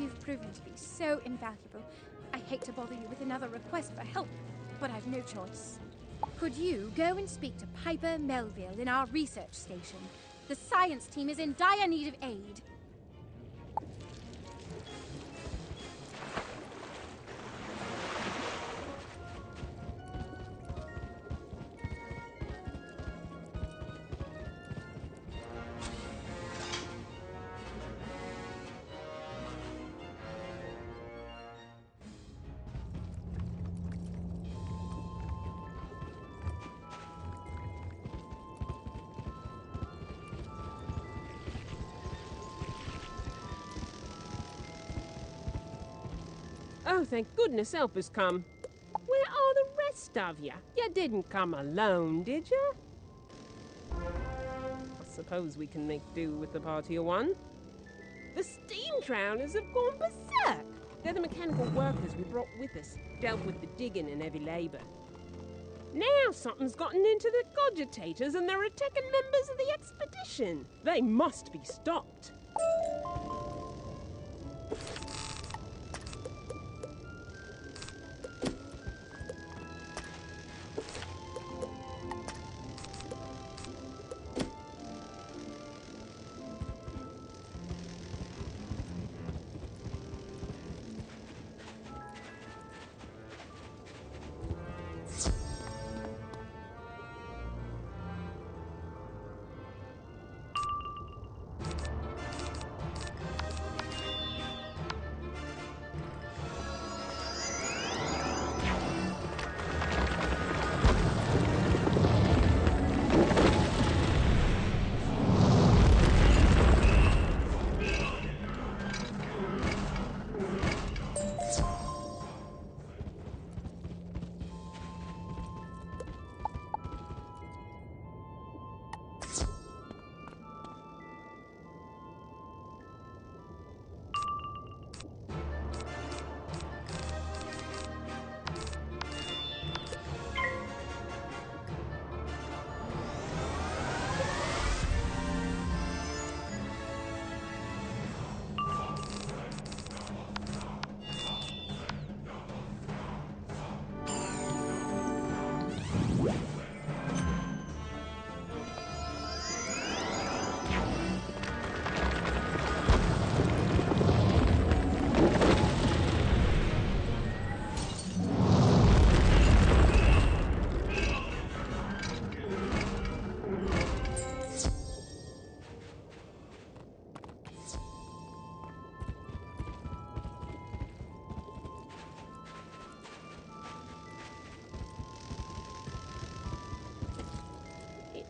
You've proven to be so invaluable. I hate to bother you with another request for help, but I've no choice. Could you go and speak to Piper Melville in our research station? The science team is in dire need of aid. Oh, thank goodness help has come. Where are the rest of you? You didn't come alone, did you? I suppose we can make do with the party of one. The steam drowners have gone berserk. They're the mechanical workers we brought with us, dealt with the digging and heavy labour. Now something's gotten into the cogitators and they're attacking members of the expedition. They must be stopped.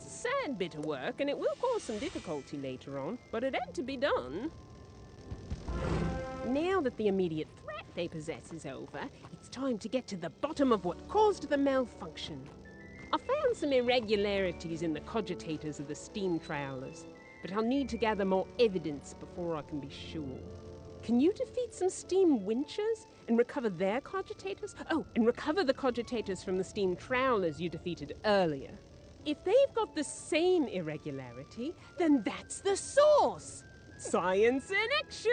Sad bit of work, and it will cause some difficulty later on, but it had to be done. Now that the immediate threat they possess is over, it's time to get to the bottom of what caused the malfunction. I found some irregularities in the cogitators of the steam trailers, but I'll need to gather more evidence before I can be sure. Can you defeat some steam winchers and recover their cogitators? Oh, and recover the cogitators from the steam trawlers you defeated earlier. If they've got the same irregularity, then that's the source! Science in action!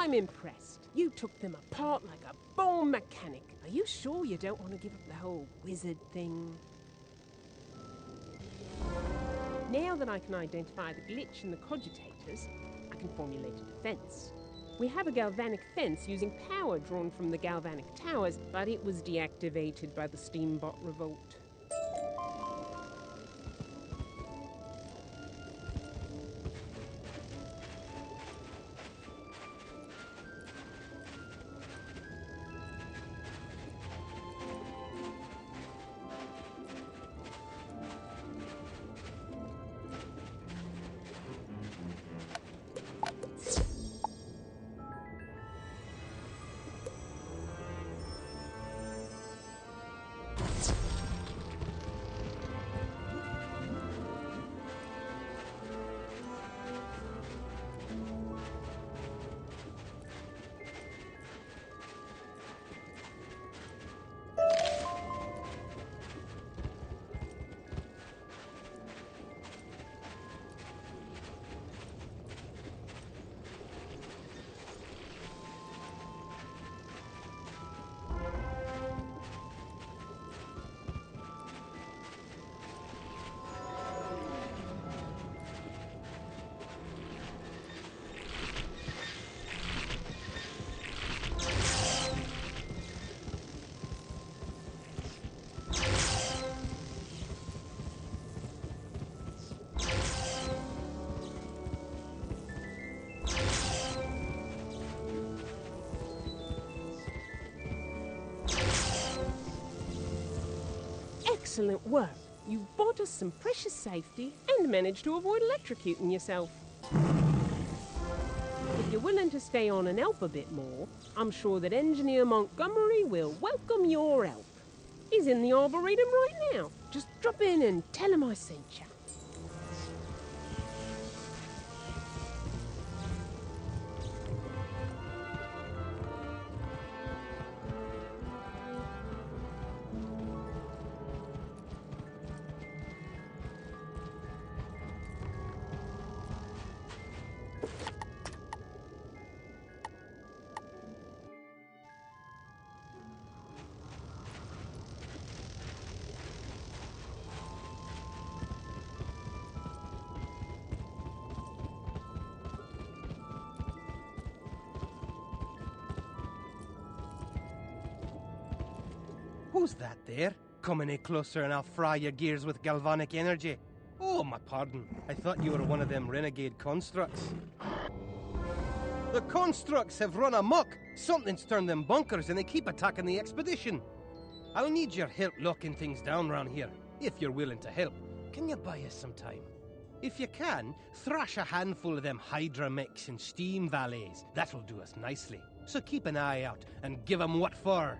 I'm impressed. You took them apart like a born mechanic. Are you sure you don't want to give up the whole wizard thing? Now that I can identify the glitch in the cogitators, I can formulate a defense. We have a galvanic fence using power drawn from the galvanic towers, but it was deactivated by the steambot revolt. Excellent work. You bought us some precious safety and managed to avoid electrocuting yourself. If you're willing to stay on and help a bit more, I'm sure that Engineer Montgomery will welcome your help. He's in the Arboretum right now. Just drop in and tell him I sent you. Who's that there? Come any closer and I'll fry your gears with galvanic energy. Oh, my pardon. I thought you were one of them renegade constructs. The constructs have run amok. Something's turned them bunkers and they keep attacking the expedition. I'll need your help locking things down round here, if you're willing to help. Can you buy us some time? If you can, thrash a handful of them Hydra mechs and steam valets. That'll do us nicely. So keep an eye out and give 'em what for.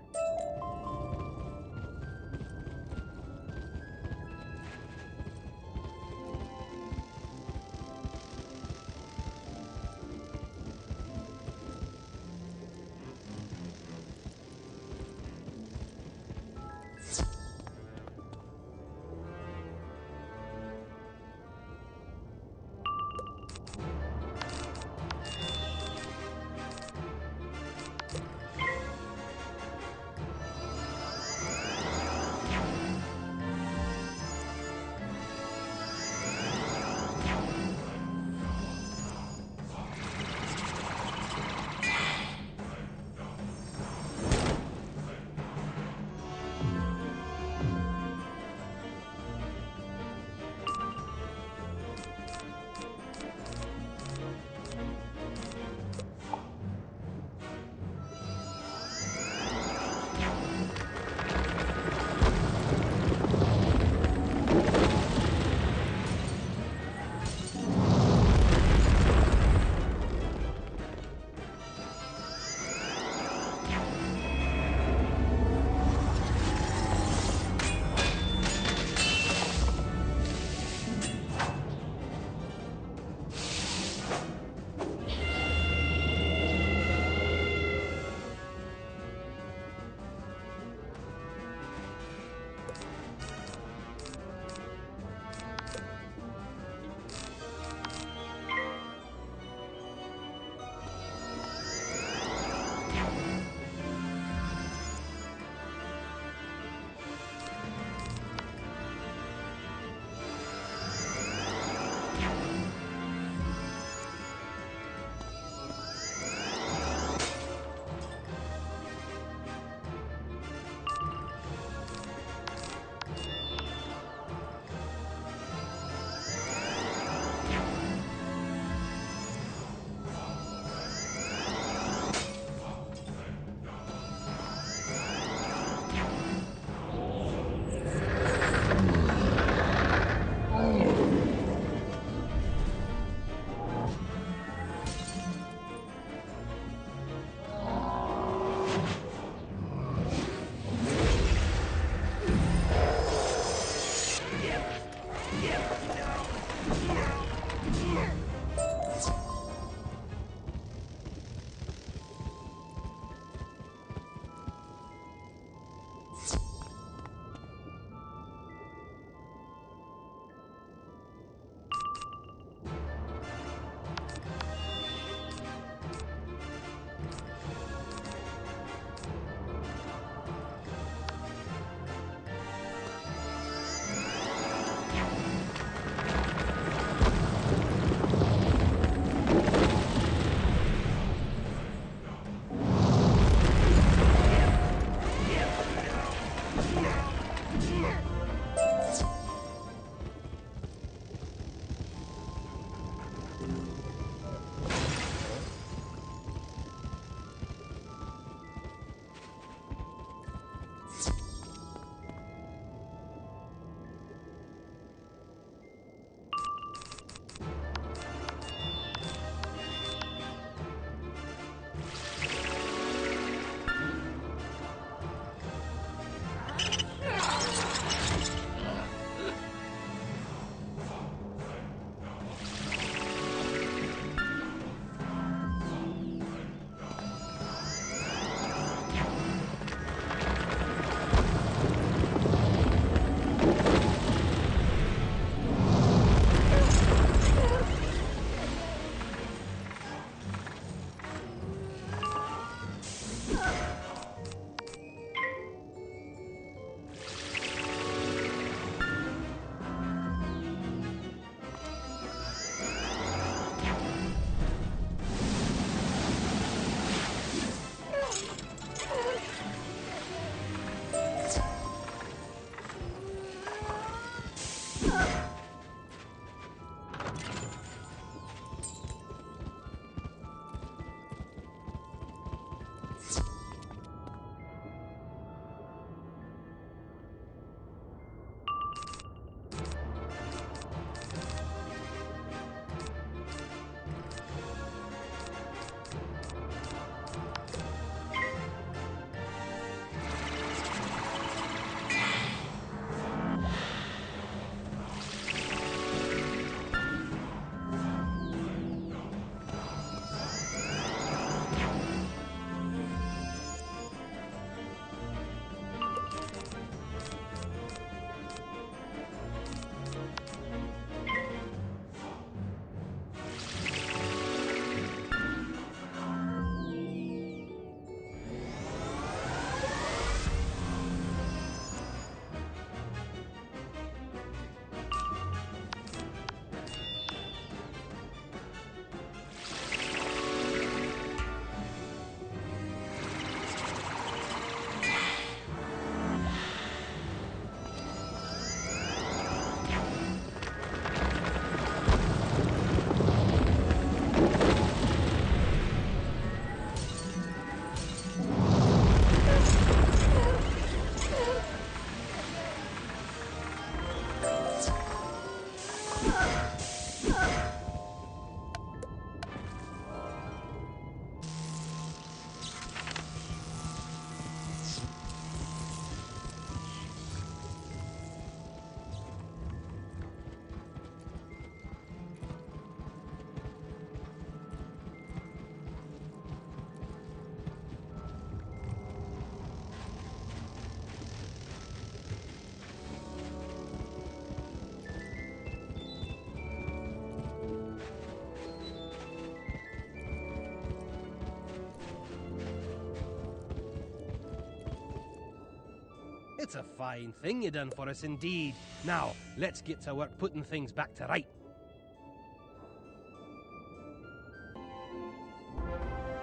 It's a fine thing you done for us indeed. Now, let's get to work putting things back to right.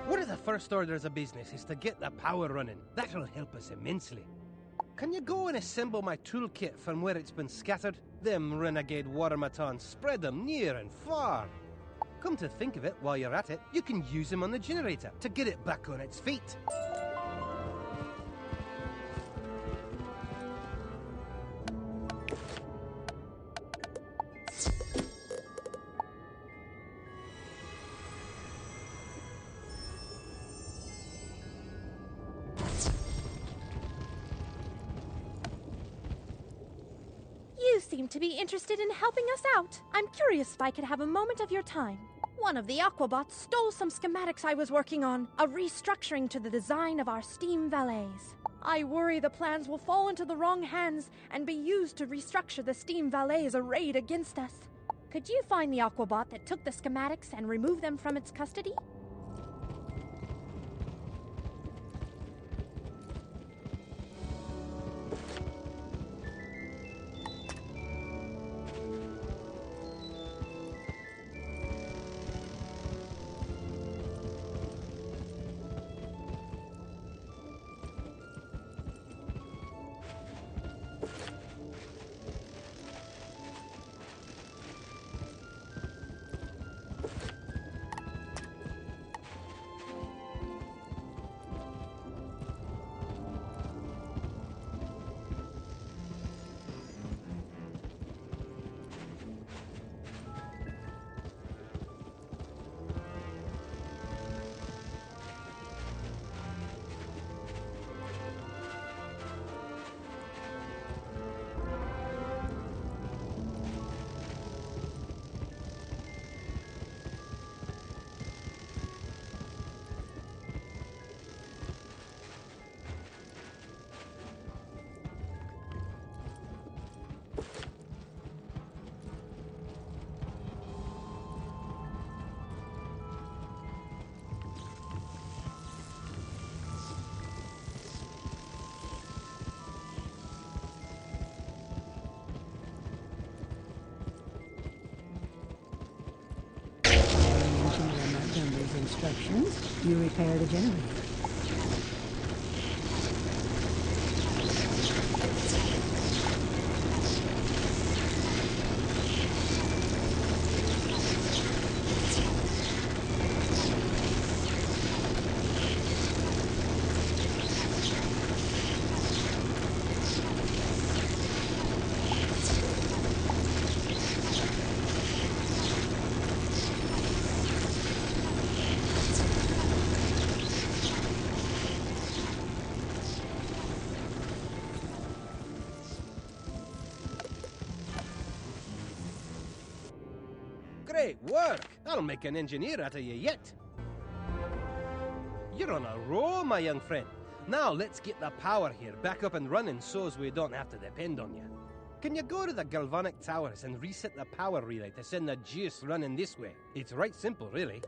One of the first orders of business is to get the power running. That'll help us immensely. Can you go and assemble my toolkit from where it's been scattered? Them renegade Warmatons spread them near and far. Come to think of it, while you're at it, you can use them on the generator to get it back on its feet. You seem to be interested in helping us out. I'm curious if I could have a moment of your time. One of the Aquabots stole some schematics I was working on, a restructuring to the design of our steam valets. I worry the plans will fall into the wrong hands and be used to restructure the steam valets arrayed against us. Could you find the Aquabot that took the schematics and remove them from its custody? Montgomery's instructions, you repair the generator. Great work! I'll make an engineer out of you yet. You're on a roll, my young friend. Now let's get the power here back up and running so's we don't have to depend on you. Can you go to the Galvanic towers and reset the power relay to send the juice running this way? It's right simple, really.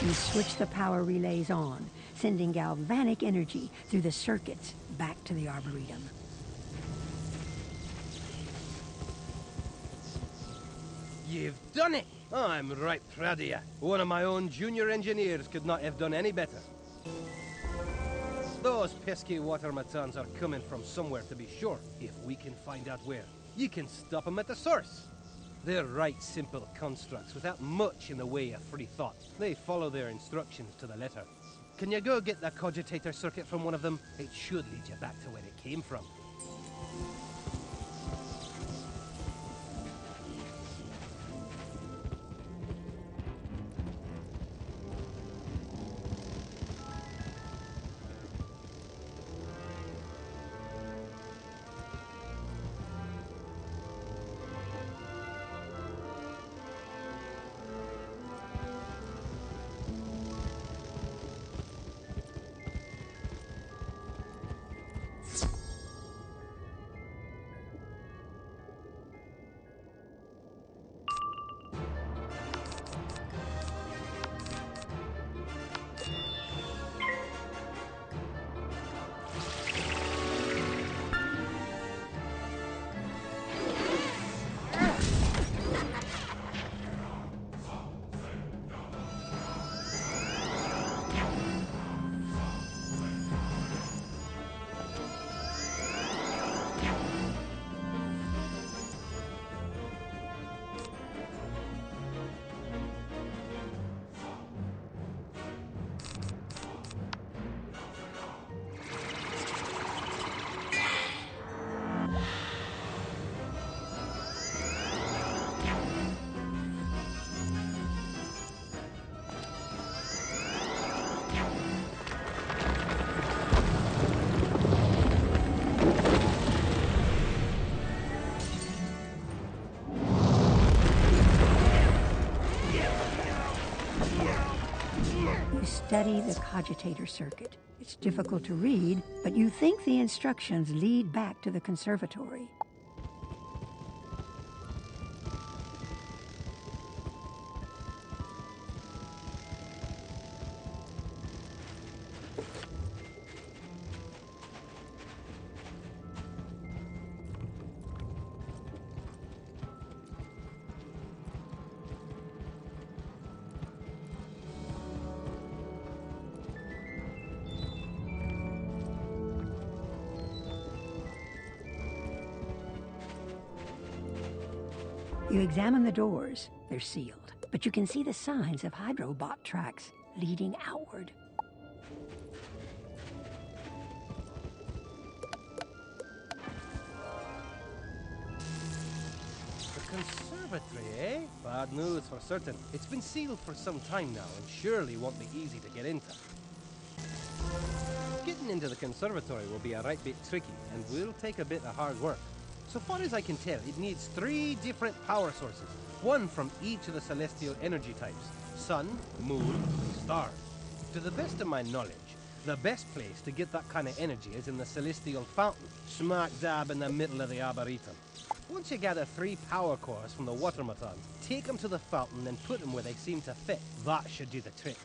You switch the power relays on, sending galvanic energy through the circuits back to the Arboretum. You've done it! I'm right proud of you. One of my own junior engineers could not have done any better. Those pesky Warmatons are coming from somewhere, to be sure. If we can find out where, you can stop them at the source. They're right simple constructs without much in the way of free thought. They follow their instructions to the letter. Can you go get the cogitator circuit from one of them? It should lead you back to where it came from. study the cogitator circuit. It's difficult to read, but you think the instructions lead back to the conservatory. You examine the doors. They're sealed, but you can see the signs of hydrobot tracks leading outward. The conservatory, eh? Bad news for certain. It's been sealed for some time now and surely won't be easy to get into. Getting into the conservatory will be a right bit tricky and will take a bit of hard work. So far as I can tell, it needs 3 different power sources, one from each of the celestial energy types: sun, moon, and stars. To the best of my knowledge, the best place to get that kind of energy is in the celestial fountain, smack dab in the middle of the Arboretum. Once you gather 3 power cores from the Warmatons, take them to the fountain and put them where they seem to fit. That should do the trick.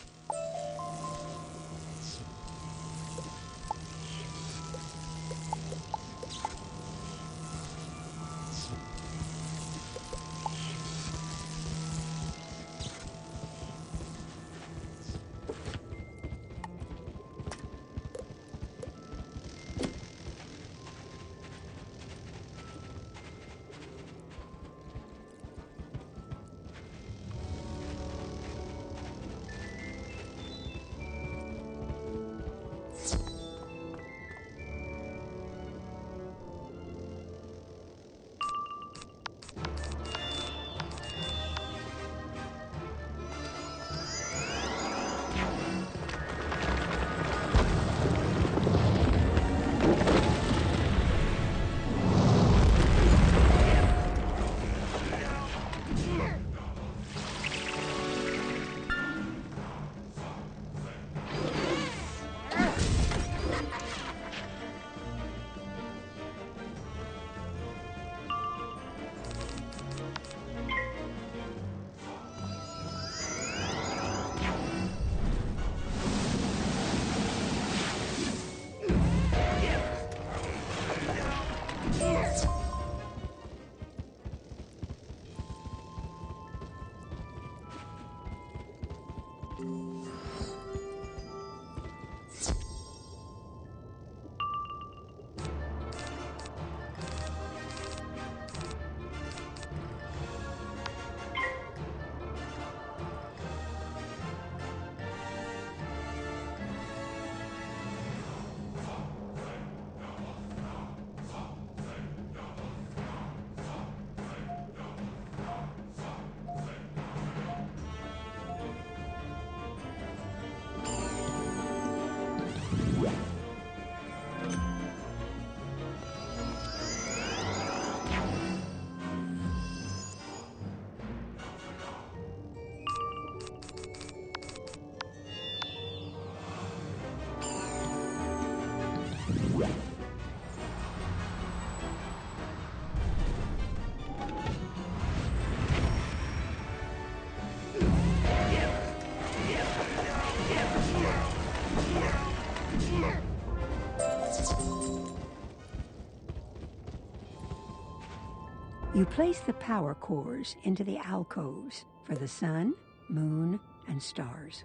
You place the power cores into the alcoves for the sun, moon, and stars.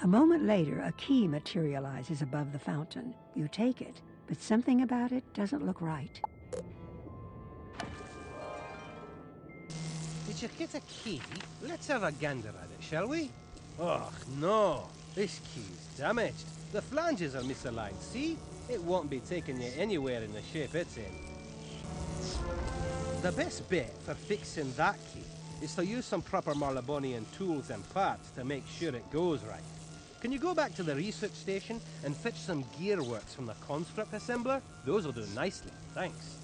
A moment later, a key materializes above the fountain. You take it, but something about it doesn't look right. Did you get a key? Let's have a gander at it, shall we? Oh, no. This key's damaged. The flanges are misaligned, see? It won't be taking you anywhere in the shape it's in. The best bet for fixing that key is to use some proper Marleybonian tools and parts to make sure it goes right. Can you go back to the research station and fetch some gearworks from the construct assembler? Those will do nicely, thanks.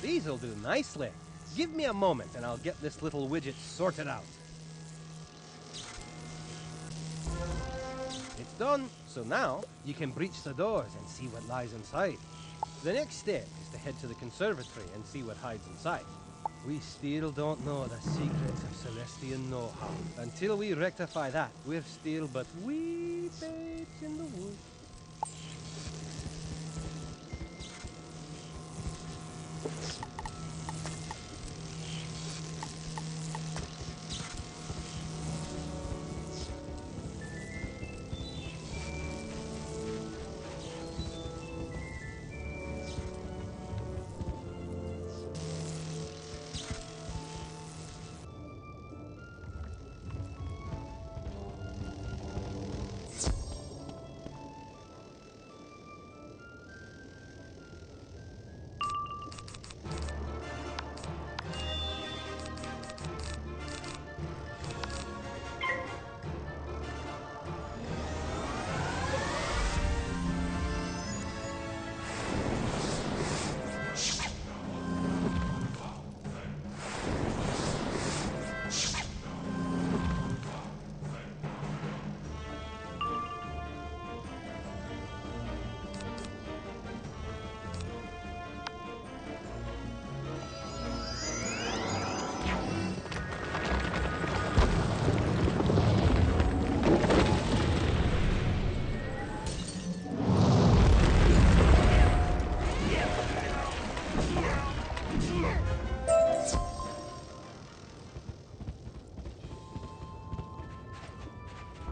These'll do nicely. Give me a moment and I'll get this little widget sorted out. It's done, so now you can breach the doors and see what lies inside. The next step is to head to the conservatory and see what hides inside. We still don't know the secrets of Celestian know-how. Until we rectify that, we're still but wee babes in the woods.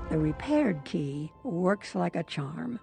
The repaired key works like a charm.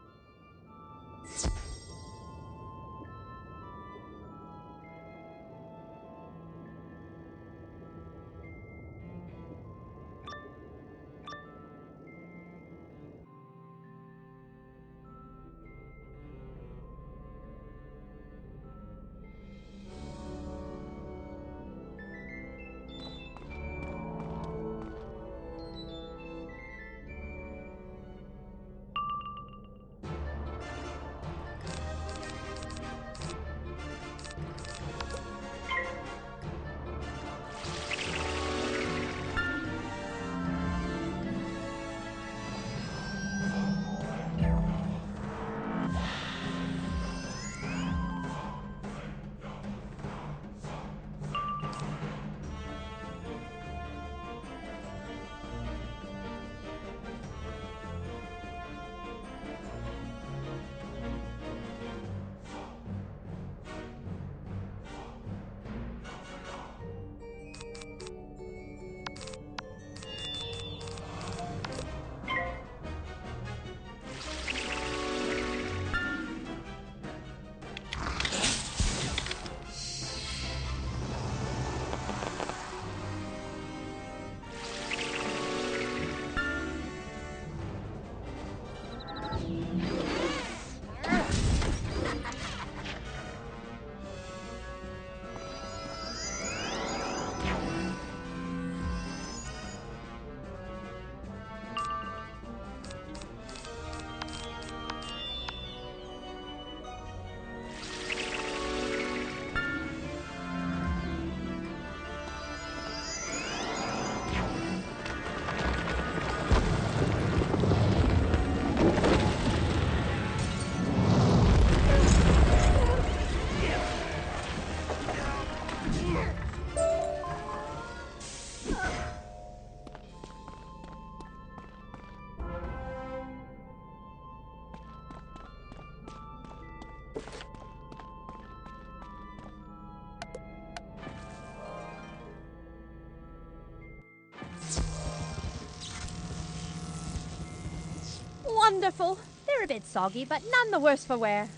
Wonderful. They're a bit soggy, but none the worse for wear.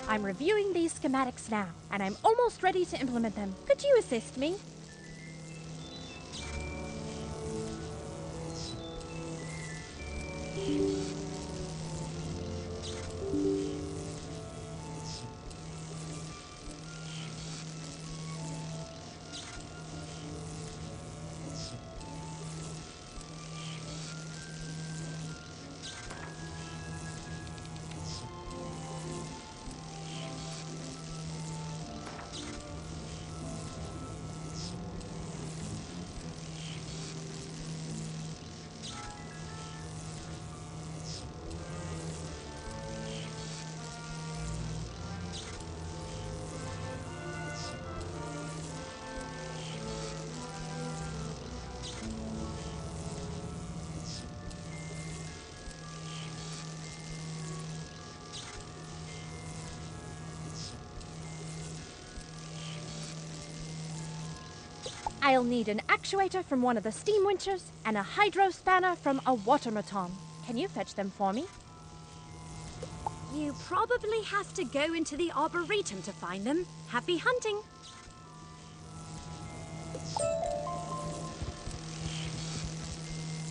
I'm reviewing these schematics now, and I'm almost ready to implement them. Could you assist me? I'll need an actuator from one of the steam winches and a hydro spanner from a Warmaton. Can you fetch them for me? You probably have to go into the Arboretum to find them. Happy hunting!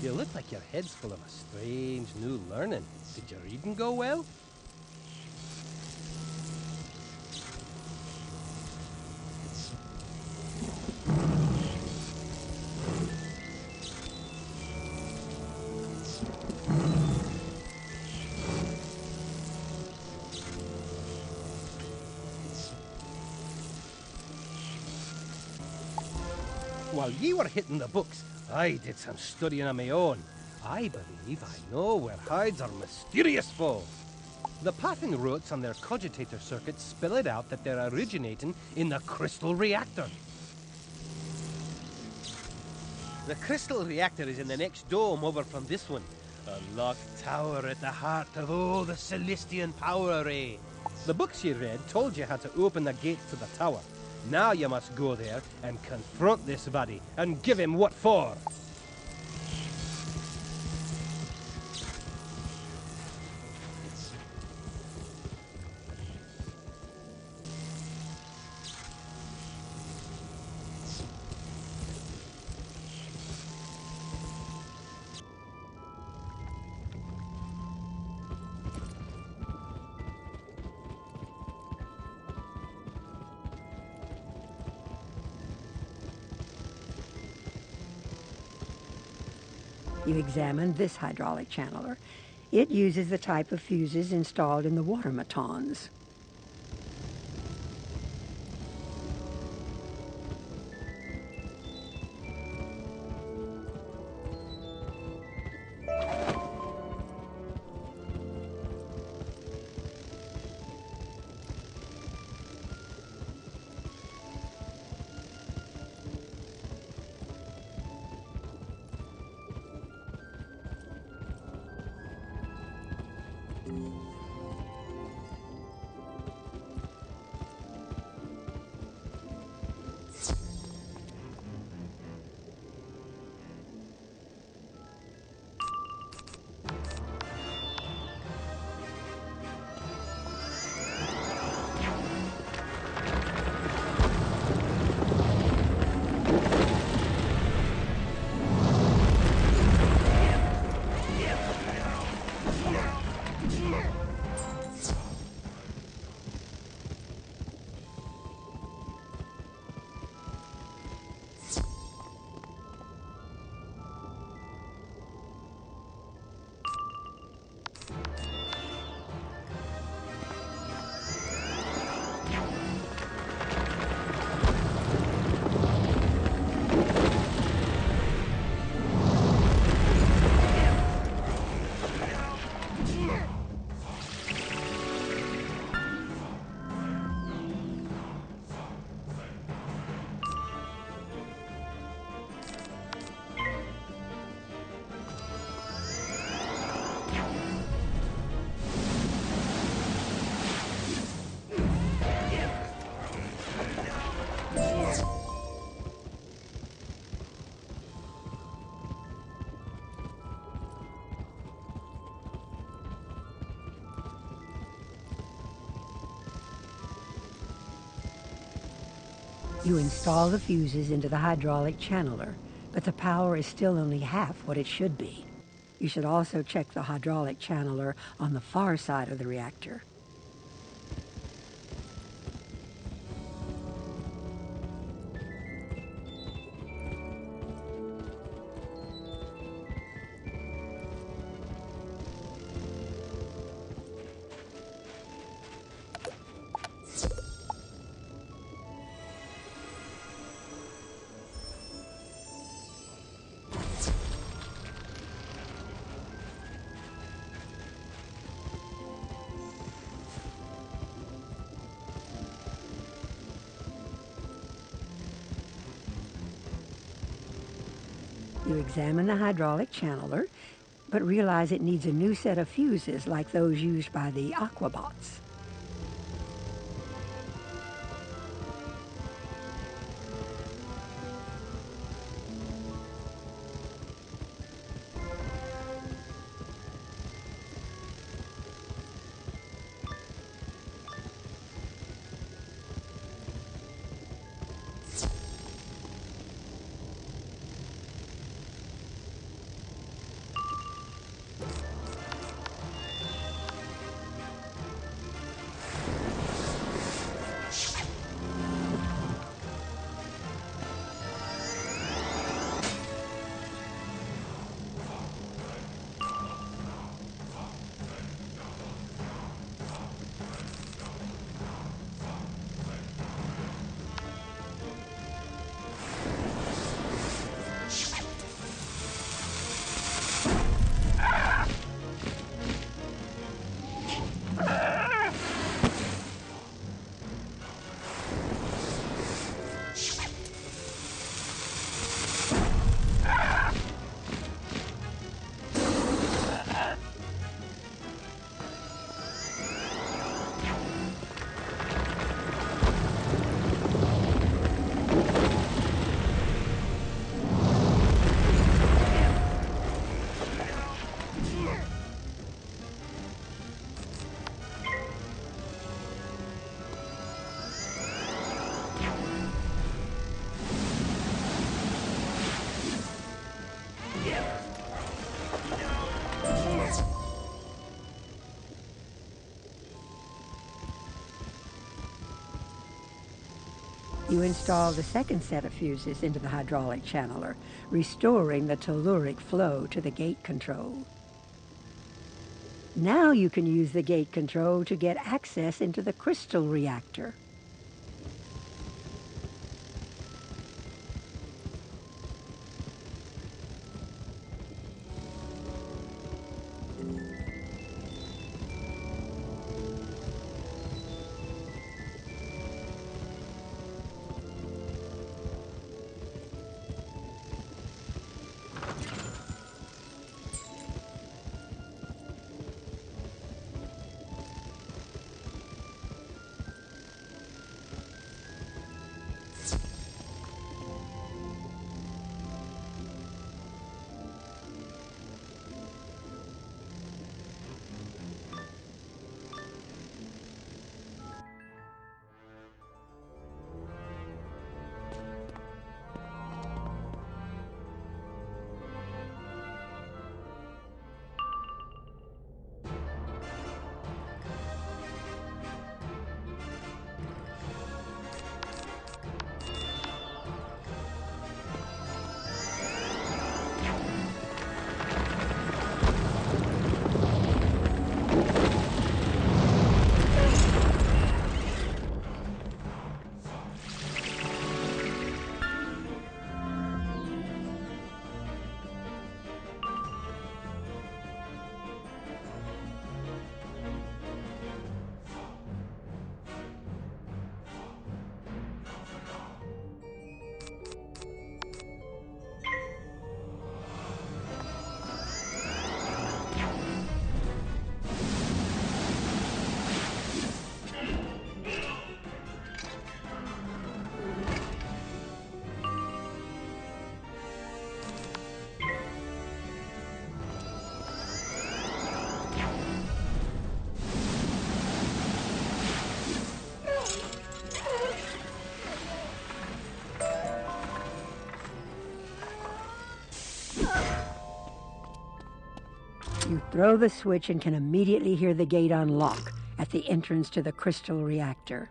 You look like your head's full of a strange new learning. Did your reading go well? While ye were hitting the books, I did some studying on my own. I believe I know where hides our mysterious foe. The pathing routes on their cogitator circuits spell it out that they're originating in the crystal reactor. The crystal reactor is in the next dome over from this one. A locked tower at the heart of all the Celestian power array. The books you read told you how to open the gates to the tower. Now you must go there and confront this buddy and give him what for. You examine this hydraulic channeler. It uses the type of fuses installed in the Warmatons. You install the fuses into the hydraulic channeler, but the power is still only half what it should be. You should also check the hydraulic channeler on the far side of the reactor. You examine the hydraulic channeler, but realize it needs a new set of fuses like those used by the Aquabots. You install the second set of fuses into the hydraulic channeler, restoring the telluric flow to the gate control. Now you can use the gate control to get access into the crystal reactor. You throw the switch and can immediately hear the gate unlock at the entrance to the crystal reactor.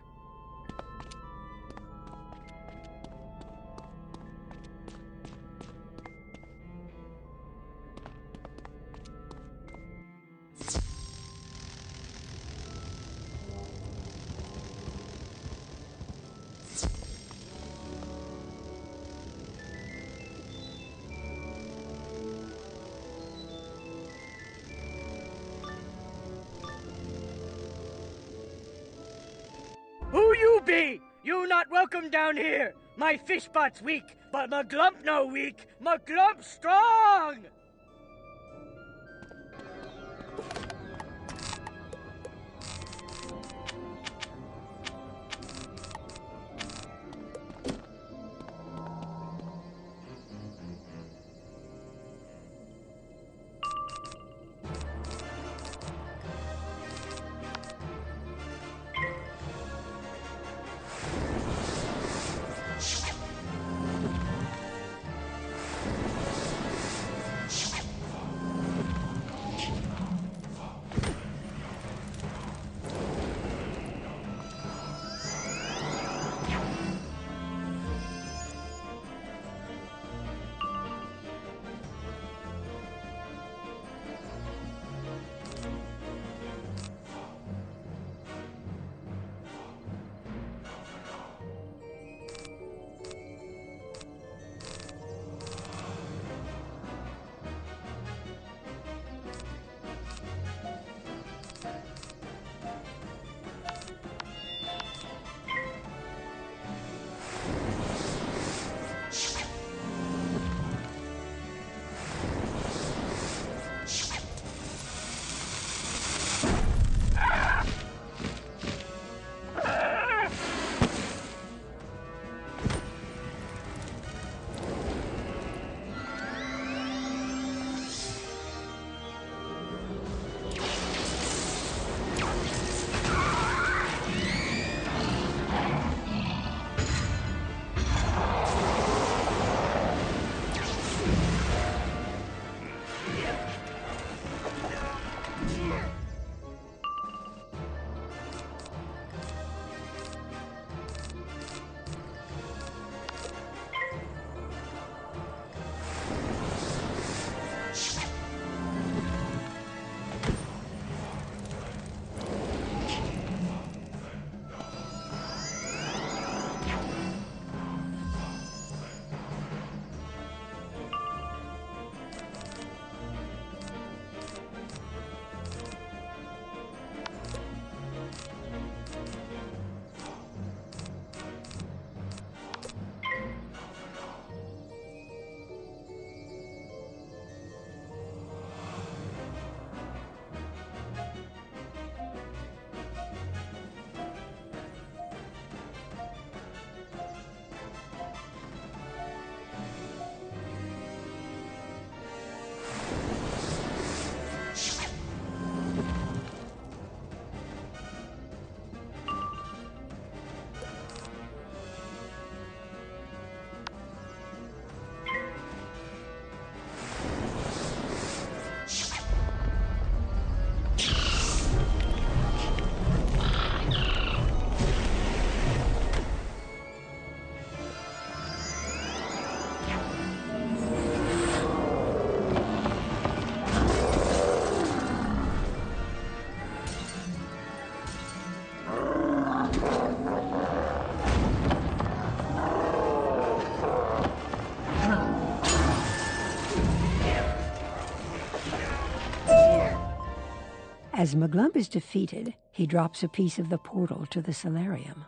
Who you be? You not welcome down here. My fish spot's weak, but my glump no weak. My glump strong! As Maglump is defeated, he drops a piece of the portal to the solarium.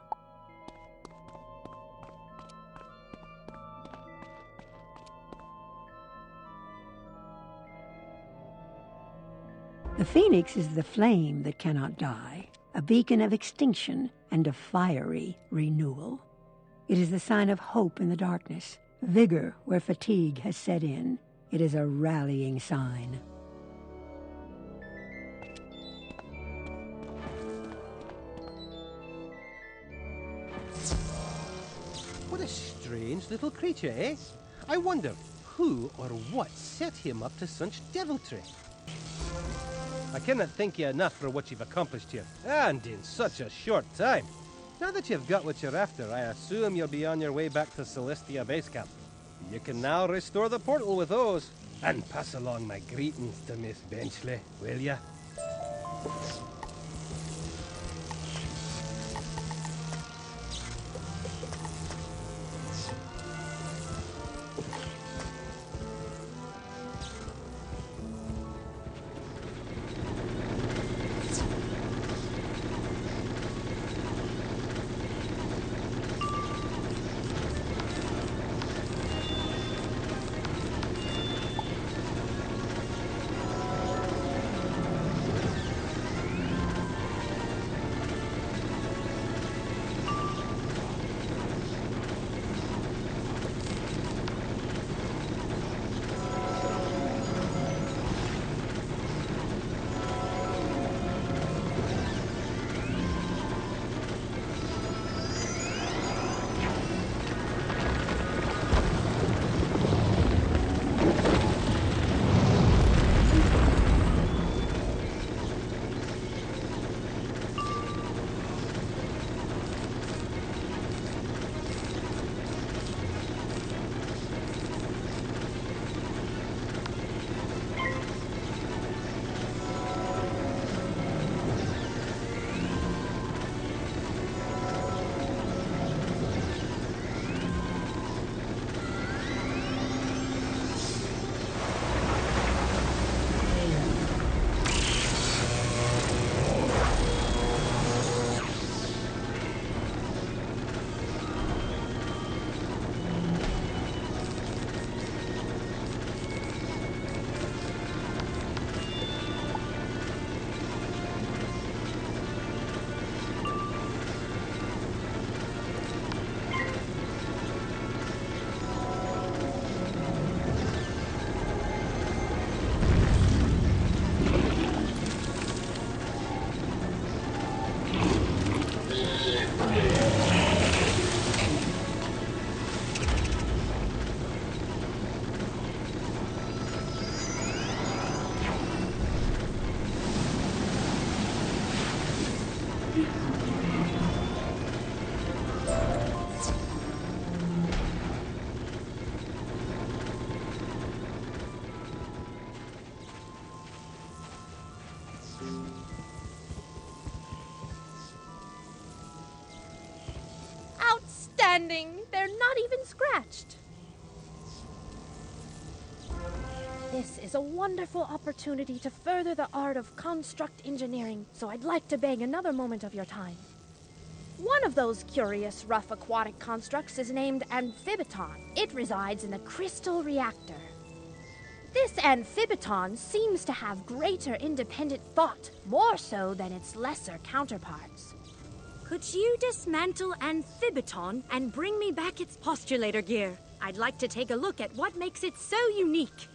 The phoenix is the flame that cannot die, a beacon of extinction and of fiery renewal. It is the sign of hope in the darkness, vigor where fatigue has set in. It is a rallying sign. What a strange little creature, eh? I wonder who or what set him up to such deviltry. I cannot thank you enough for what you've accomplished here, and in such a short time. Now that you've got what you're after, I assume you'll be on your way back to Celestia base camp. You can now restore the portal with those, and pass along my greetings to Miss Benchley, will ya? Outstanding! They're not even scratched. This is a wonderful opportunity to further the art of construct engineering, so I'd like to beg another moment of your time. One of those curious, rough aquatic constructs is named Amphibiton. It resides in the crystal reactor. This Amphibiton seems to have greater independent thought, more so than its lesser counterparts. Could you dismantle Amphibiton and bring me back its postulator gear? I'd like to take a look at what makes it so unique.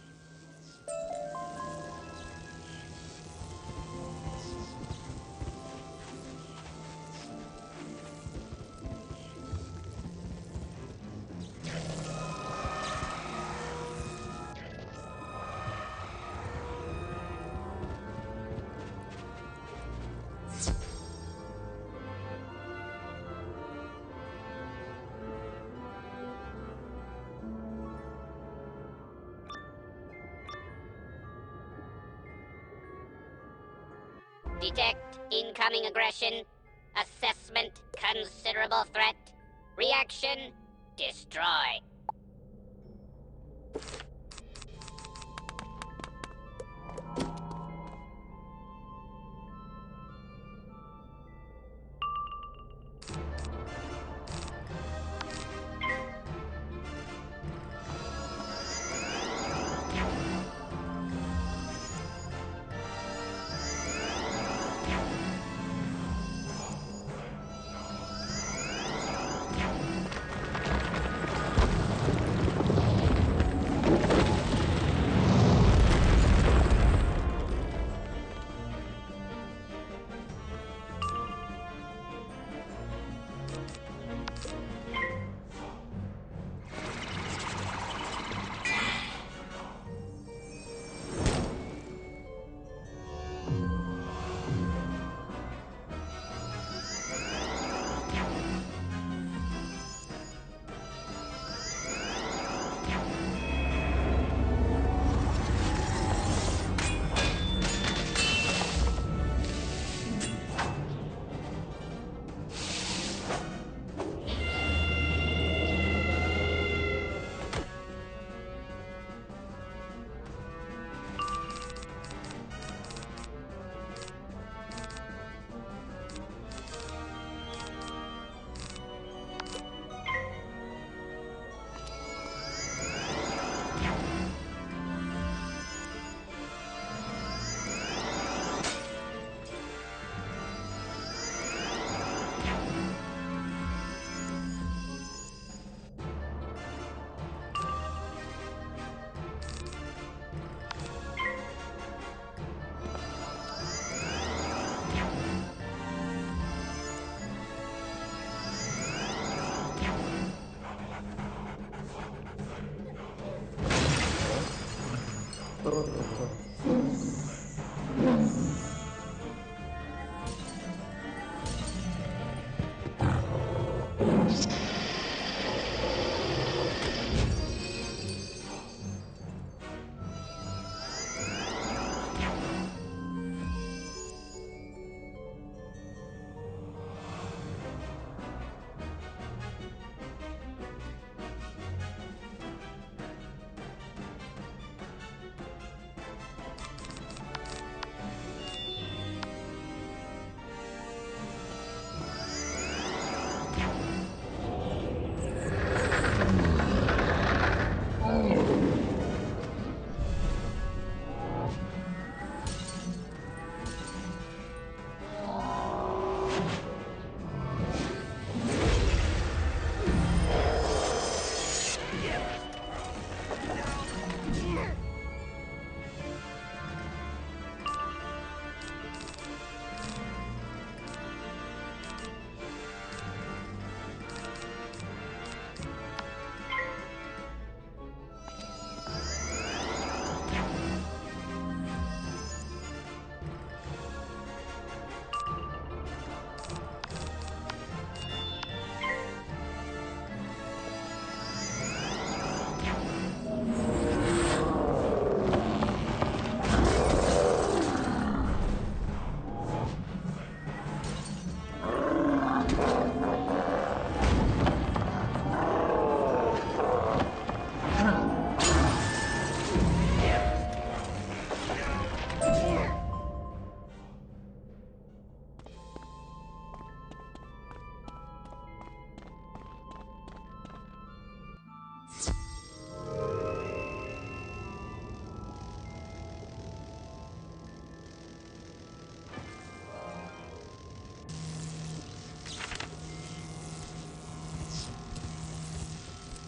Detect incoming aggression. Assessment, considerable threat. Reaction, destroy.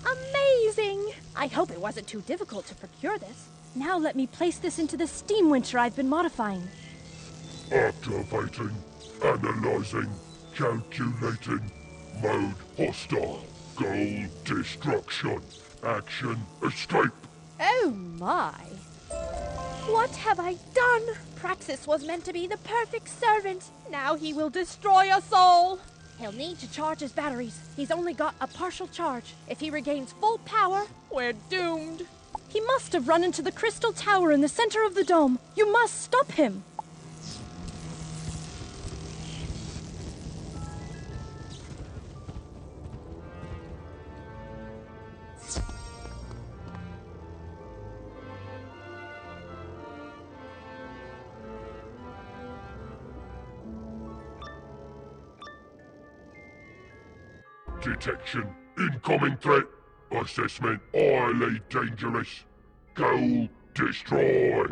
Amazing! I hope it wasn't too difficult to procure this. Now let me place this into the steam wincher I've been modifying. Activating, analyzing, calculating, mode hostile, goal destruction, action escape. Oh my! What have I done? Praxis was meant to be the perfect servant. Now he will destroy us all. He'll need to charge his batteries. He's only got a partial charge. If he regains full power, we're doomed. He must have run into the crystal tower in the center of the dome. You must stop him. Detection, incoming threat, assessment highly dangerous, goal destroy.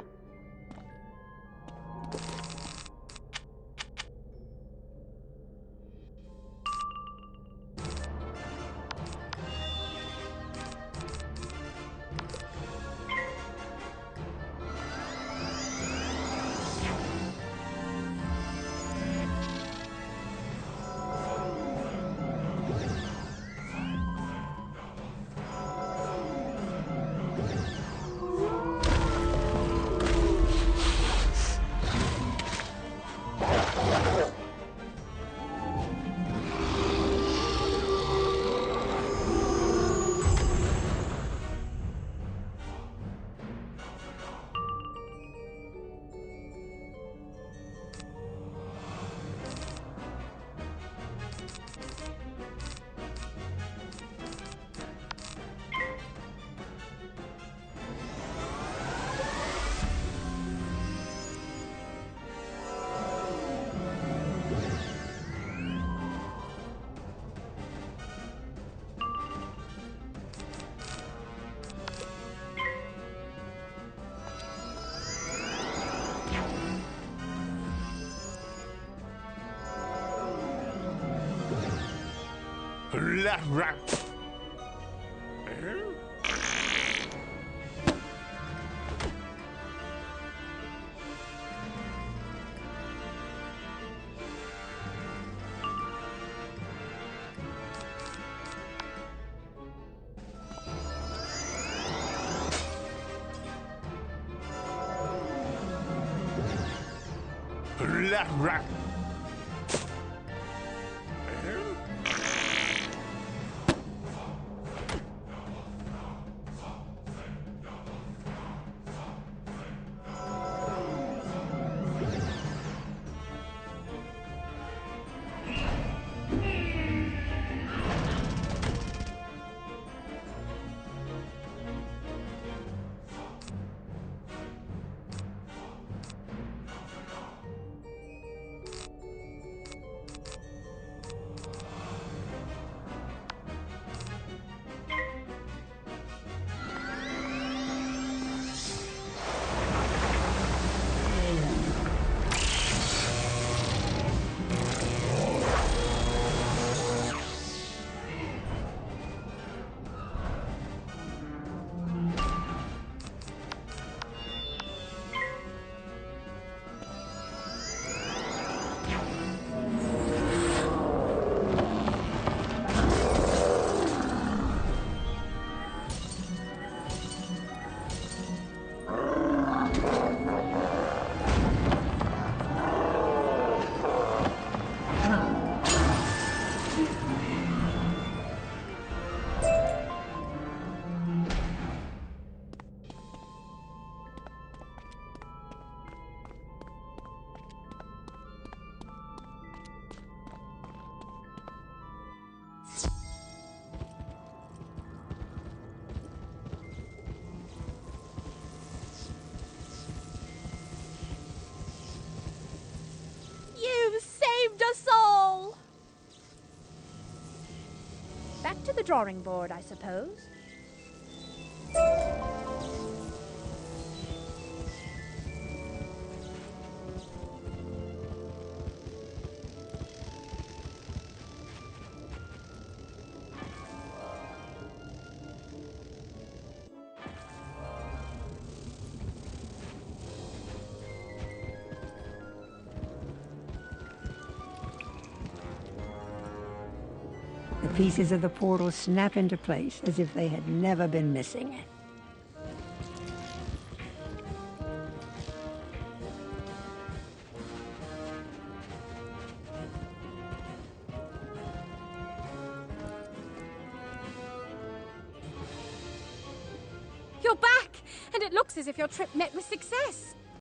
You've saved us all! Back to the drawing board, I suppose. The pieces of the portal snap into place as if they had never been missing. You're back! And it looks as if your trip met with success.